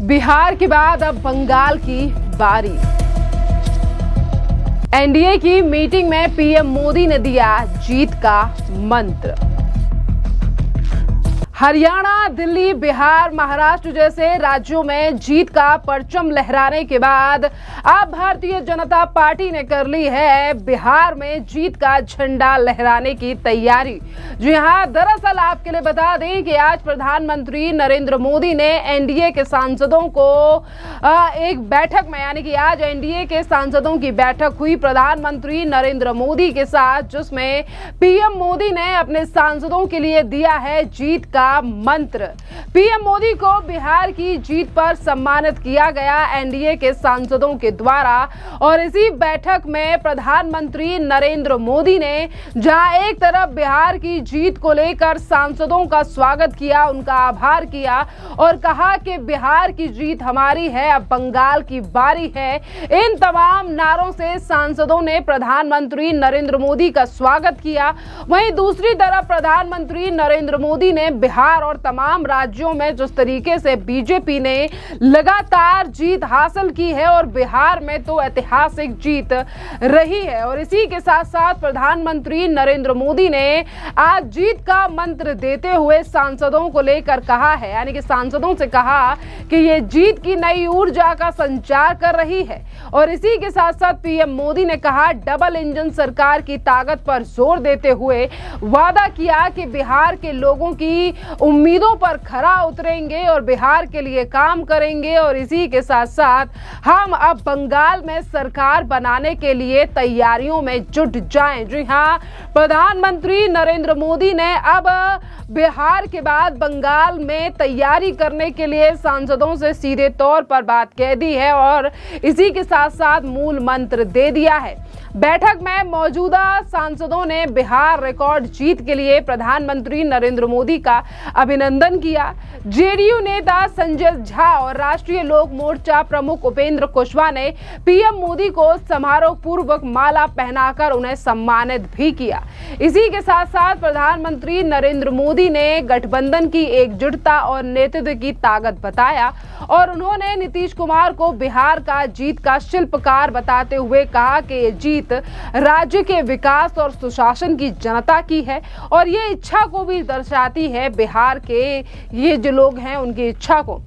बिहार के बाद अब बंगाल की बारी। एनडीए की मीटिंग में पीएम मोदी ने दिया जीत का मंत्र। हरियाणा, दिल्ली, बिहार, महाराष्ट्र जैसे राज्यों में जीत का परचम लहराने के बाद अब भारतीय जनता पार्टी ने कर ली है बिहार में जीत का झंडा लहराने की तैयारी। जी हां, दरअसल आपके लिए बता दें कि आज प्रधानमंत्री नरेंद्र मोदी ने एनडीए के सांसदों को एक बैठक में, यानी कि आज एनडीए के सांसदों की बैठक हुई प्रधानमंत्री नरेंद्र मोदी के साथ, जिसमें पीएम मोदी ने अपने सांसदों के लिए दिया है जीत का मंत्र। पीएम मोदी को बिहार की जीत पर सम्मानित किया गया एनडीए के सांसदों के द्वारा। और इसी बैठक में प्रधानमंत्री नरेंद्र मोदी ने जहां एक तरफ बिहार की जीत को लेकर सांसदों का स्वागत किया, उनका आभार किया और कहा कि बिहार की जीत हमारी है, अब बंगाल की बारी है। इन तमाम नारों से सांसदों ने प्रधानमंत्री नरेंद्र मोदी का स्वागत किया। वहीं दूसरी तरफ प्रधानमंत्री नरेंद्र मोदी ने बिहार और तमाम राज्यों में जिस तरीके से बीजेपी ने लगातार जीत हासिल की है और बिहार में तो ऐतिहासिक जीत रही है, और इसी के साथ साथ प्रधानमंत्री नरेंद्र मोदी ने आज जीत का मंत्र देते हुए सांसदों को लेकर कहा है, यानी कि सांसदों से कहा कि ये जीत की नई ऊर्जा का संचार कर रही है। और इसी के साथ साथ पीएम मोदी ने कहा, डबल इंजन सरकार की ताकत पर जोर देते हुए वादा किया कि बिहार के लोगों की उम्मीदों पर खरा उतरेंगे और बिहार के लिए काम करेंगे। और इसी के साथ साथ हम अब बंगाल में सरकार बनाने के लिए तैयारियों में जुट जाएं। जी हां, प्रधानमंत्री नरेंद्र मोदी ने अब बिहार के बाद बंगाल में तैयारी करने के लिए सांसदों से सीधे तौर पर बात कह दी है और इसी के साथ साथ मूल मंत्र दे दिया है। बैठक में मौजूदा सांसदों ने बिहार रिकॉर्ड जीत के लिए प्रधानमंत्री नरेंद्र मोदी का अभिनंदन किया। जेडीयू नेता संजय झा और राष्ट्रीय लोक मोर्चा प्रमुख उपेंद्र कुशवाहा ने पीएम मोदी को समारोह पूर्वक माला पहनाकर उन्हें सम्मानित भी किया। इसी के साथ साथ प्रधानमंत्री नरेंद्र मोदी ने गठबंधन की एकजुटता और नेतृत्व की ताकत बताया और उन्होंने नीतीश कुमार को बिहार का जीत का शिल्पकार बताते हुए कहा कि ये जीत राज्य के विकास और सुशासन की जनता की है और ये इच्छा को भी दर्शाती है, बिहार के ये जो लोग हैं उनकी इच्छा को।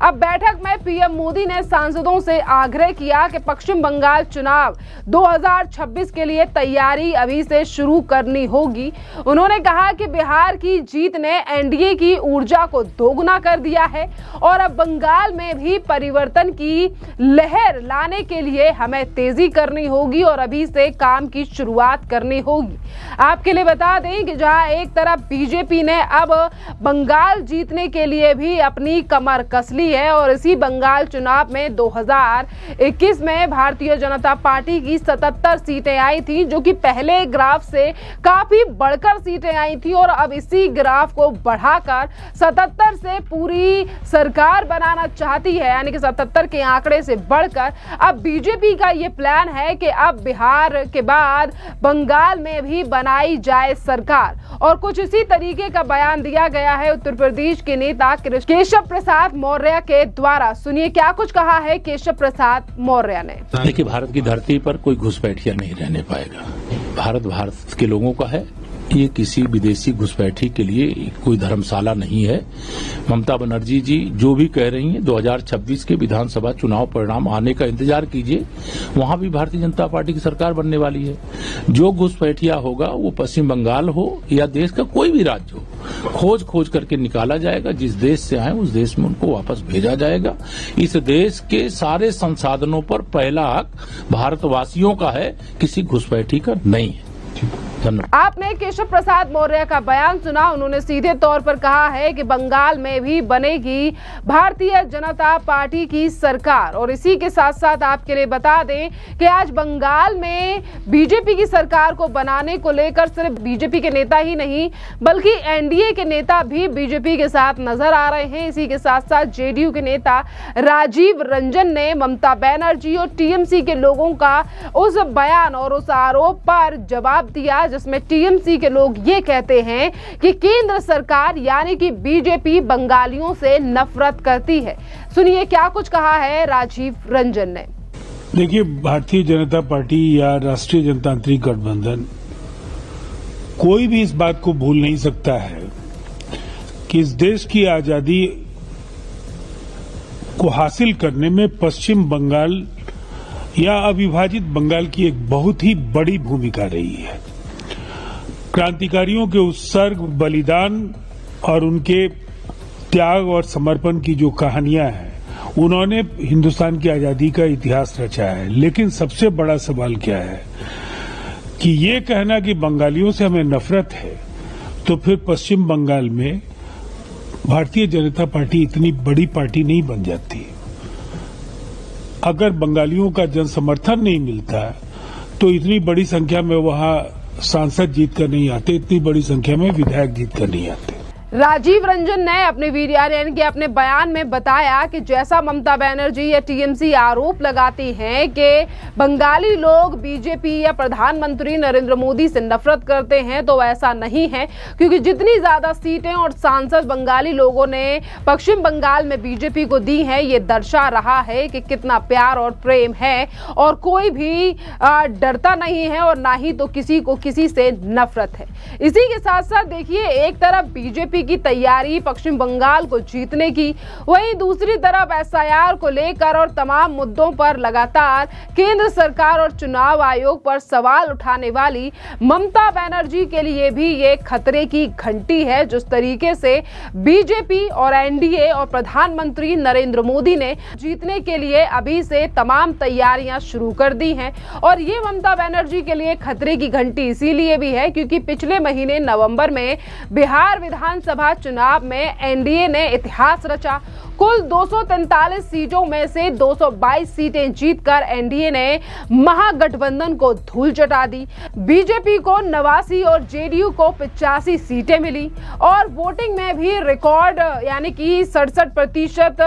अब बैठक में पीएम मोदी ने सांसदों से आग्रह किया कि पश्चिम बंगाल चुनाव 2026 के लिए तैयारी अभी से शुरू करनी होगी। उन्होंने कहा कि बिहार की जीत ने एनडीए की ऊर्जा को दोगुना कर दिया है और अब बंगाल में भी परिवर्तन की लहर लाने के लिए हमें तेजी करनी होगी और अभी से काम की शुरुआत करनी होगी। आपके लिए बता दें कि जहां एक तरफ बीजेपी ने अब बंगाल जीतने के लिए भी अपनी कमर कस ली है और इसी बंगाल चुनाव में 2021 में भारतीय जनता पार्टी की 77 सीटें आई थी, जो कि पहले ग्राफ से काफी बढ़कर सीटें आई थी और अब इसी ग्राफ को बढ़ाकर 77 से पूरी सरकार बनाना चाहती है, यानी कि 77 के आंकड़े से बढ़कर अब बीजेपी का ये प्लान है कि अब बिहार के बाद बंगाल में भी बनाई जाए सरकार। और कुछ इसी तरीके का बयान दिया गया है उत्तर प्रदेश के नेता केशव प्रसाद मौर्य के द्वारा। सुनिए क्या कुछ कहा है केशव प्रसाद मौर्य ने। देखिए, भारत की धरती पर कोई घुसपैठिया नहीं रहने पाएगा। भारत के लोगों का है, ये किसी विदेशी घुसपैठी के लिए कोई धर्मशाला नहीं है। ममता बनर्जी जी जो भी कह रही हैं, 2026 के विधानसभा चुनाव परिणाम आने का इंतजार कीजिए, वहां भी भारतीय जनता पार्टी की सरकार बनने वाली है। जो घुसपैठिया होगा वो पश्चिम बंगाल हो या देश का कोई भी राज्य हो, खोज करके निकाला जाएगा। जिस देश से आए उस देश में उनको वापस भेजा जाएगा। इस देश के सारे संसाधनों पर पहला हक भारतवासियों का है, किसी घुसपैठी का नहीं है। आपने केशव प्रसाद मौर्य का बयान सुना। उन्होंने सीधे तौर पर कहा है कि बंगाल में भी बनेगी भारतीय जनता पार्टी की सरकार। और इसी के साथ साथ आपके लिए बता दें कि आज बंगाल में बीजेपी की सरकार को बनाने को लेकर सिर्फ बीजेपी के नेता ही नहीं बल्कि एनडीए के नेता भी बीजेपी के साथ नजर आ रहे हैं। इसी के साथ साथ जेडीयू के नेता राजीव रंजन ने ममता बनर्जी और टीएमसी के लोगों का उस बयान और उस आरोप पर जवाब दिया जिसमें टीएमसी के लोग ये कहते हैं कि केंद्र सरकार यानी कि बीजेपी बंगालियों से नफरत करती है। सुनिए क्या कुछ कहा है राजीव रंजन ने। देखिए, भारतीय जनता पार्टी या राष्ट्रीय जनतांत्रिक गठबंधन कोई भी इस बात को भूल नहीं सकता है कि इस देश की आजादी को हासिल करने में पश्चिम बंगाल या अविभाजित बंगाल की एक बहुत ही बड़ी भूमिका रही है। क्रांतिकारियों के उत्सर्ग, बलिदान और उनके त्याग और समर्पण की जो कहानियां हैं, उन्होंने हिंदुस्तान की आजादी का इतिहास रचा है। लेकिन सबसे बड़ा सवाल क्या है कि ये कहना कि बंगालियों से हमें नफरत है, तो फिर पश्चिम बंगाल में भारतीय जनता पार्टी इतनी बड़ी पार्टी नहीं बन जाती। अगर बंगालियों का जन समर्थन नहीं मिलता तो इतनी बड़ी संख्या में वहां सांसद जीत कर नहीं आते, इतनी बड़ी संख्या में विधायक जीत कर नहीं आते। राजीव रंजन ने अपने वीडियो के अपने बयान में बताया कि जैसा ममता बनर्जी या टीएमसी आरोप लगाती हैं कि बंगाली लोग बीजेपी या प्रधानमंत्री नरेंद्र मोदी से नफरत करते हैं, तो ऐसा नहीं है, क्योंकि जितनी ज्यादा सीटें और सांसद बंगाली लोगों ने पश्चिम बंगाल में बीजेपी को दी है, ये दर्शा रहा है कि कितना प्यार और प्रेम है और कोई भी डरता नहीं है और ना ही तो किसी को किसी से नफरत है। इसी के साथ साथ देखिए, एक तरफ बीजेपी की तैयारी पश्चिम बंगाल को जीतने की, वहीं दूसरी तरफ एसआईआर को लेकर और तमाम मुद्दों पर लगातार केंद्र सरकार और चुनाव आयोग पर सवाल उठाने वाली ममता बनर्जी के लिए भी ये खतरे की घंटी है। जिस तरीके से बीजेपी और एनडीए और प्रधानमंत्री नरेंद्र मोदी ने जीतने के लिए अभी से तमाम तैयारियां शुरू कर दी हैं, और ये ममता बनर्जी के लिए खतरे की घंटी इसीलिए भी है क्योंकि पिछले महीने नवंबर में बिहार विधानसभा चुनाव में एनडीए ने इतिहास रचा। कुल 243 सीटों में से 222 सीटें जीतकर एनडीए ने महागठबंधन को धूल चटा दी। बीजेपी को 89 और जेडीयू को 85 सीटें मिली और वोटिंग में भी रिकॉर्ड यानी कि 67%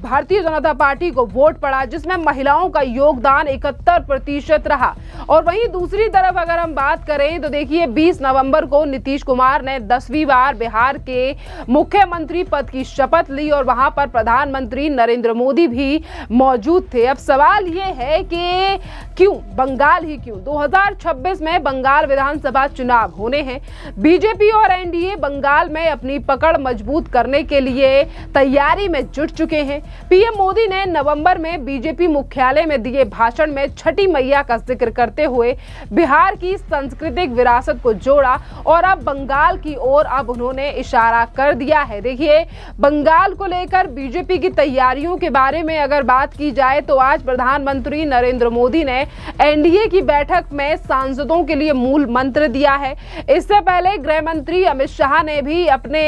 भारतीय जनता पार्टी को वोट पड़ा, जिसमें महिलाओं का योगदान 71% रहा। और वहीं दूसरी तरफ अगर हम बात करें तो देखिए, 20 नवंबर को नीतीश कुमार ने 10वीं बार बिहार के मुख्यमंत्री पद की शपथ ली और वहां पर प्रधानमंत्री नरेंद्र मोदी भी मौजूद थे। अब सवाल यह है कि क्यों बंगाल ही क्यों? 2026 में बंगाल विधानसभा चुनाव होने हैं। बीजेपी और एनडीए बंगाल में अपनी पकड़ मजबूत करने के लिए तैयारी में जुट चुके हैं। पीएम मोदी ने नवंबर में बीजेपी मुख्यालय में दिए भाषण में छठी मैया का जिक्र करते हुए बिहार की सांस्कृतिक विरासत को जोड़ा और अब बंगाल की ओर अब उन्होंने इशारा कर दिया है। देखिए, बंगाल को लेकर बीजेपी की तैयारियों के बारे में अगर बात की जाए तो आज प्रधानमंत्री नरेंद्र मोदी ने एनडीए की बैठक में सांसदों के लिए मूल मंत्र दिया है। इससे पहले गृह मंत्री अमित शाह ने भी अपने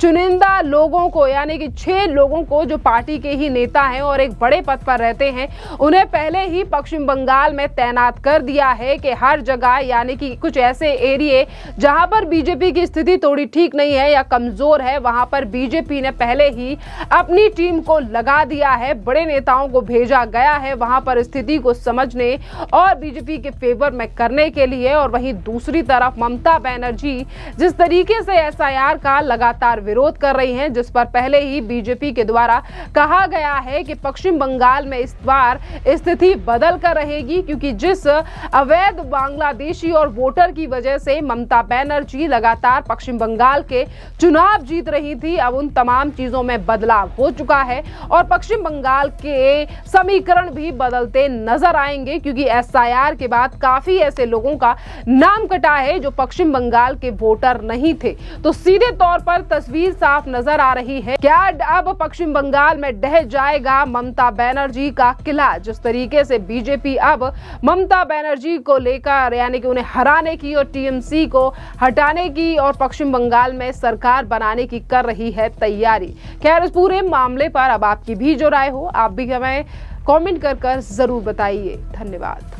चुनिंदा लोगों को यानी कि 6 लोगों को जो पार्टी के ही नेता हैं और एक बड़े पद पर रहते हैं, उन्हें पहले ही पश्चिम बंगाल में तैनात कर दिया है कि हर जगह यानी कि कुछ ऐसे एरिया जहां पर बीजेपी की स्थिति थोड़ी ठीक नहीं है या कमजोर है, वहां पर बीजेपी ने पहले ही अपनी टीम को लगा दिया है। बड़े नेताओं को भेजा गया है वहां पर स्थिति को समझने और बीजेपी के फेवर में करने के लिए। और वहीं दूसरी तरफ ममता बनर्जी जिस तरीके से एसआईआर का लगातार विरोध कर रही हैं, जिस पर पहले ही बीजेपी के द्वारा कहा गया है कि पश्चिम बंगाल में इस बार स्थिति बदल कर रहेगी, क्योंकि जिस अवैध बांग्लादेशी और वोटर की वजह से ममता बनर्जी लगातार पश्चिम बंगाल के चुनाव जीत रही थी, अब उन तमाम चीजों में बदलाव हो चुका है और पश्चिम बंगाल के समीकरण भी बदलते नजर आएंगे, क्योंकि एसआईआर के बाद काफी ऐसे लोगों का नाम कटा है जो पश्चिम बंगाल के वोटर नहीं थे। तो सीधे तौर पर तस्वीर साफ नजर आ रही है। क्या अब पश्चिम बंगाल में ढह जाएगा ममता बनर्जी का किला? जिस तरीके से बीजेपी अब ममता बनर्जी को लेकर यानी कि उन्हें हराने की और टीएमसी को हटाने की और पश्चिम बंगाल में सरकार बनाने की कर रही है तैयारी। खैर, इस पूरे मामले पर अब आपकी भी जो राय हो, आप भी हमें कमेंट कर जरूर बताइए। धन्यवाद।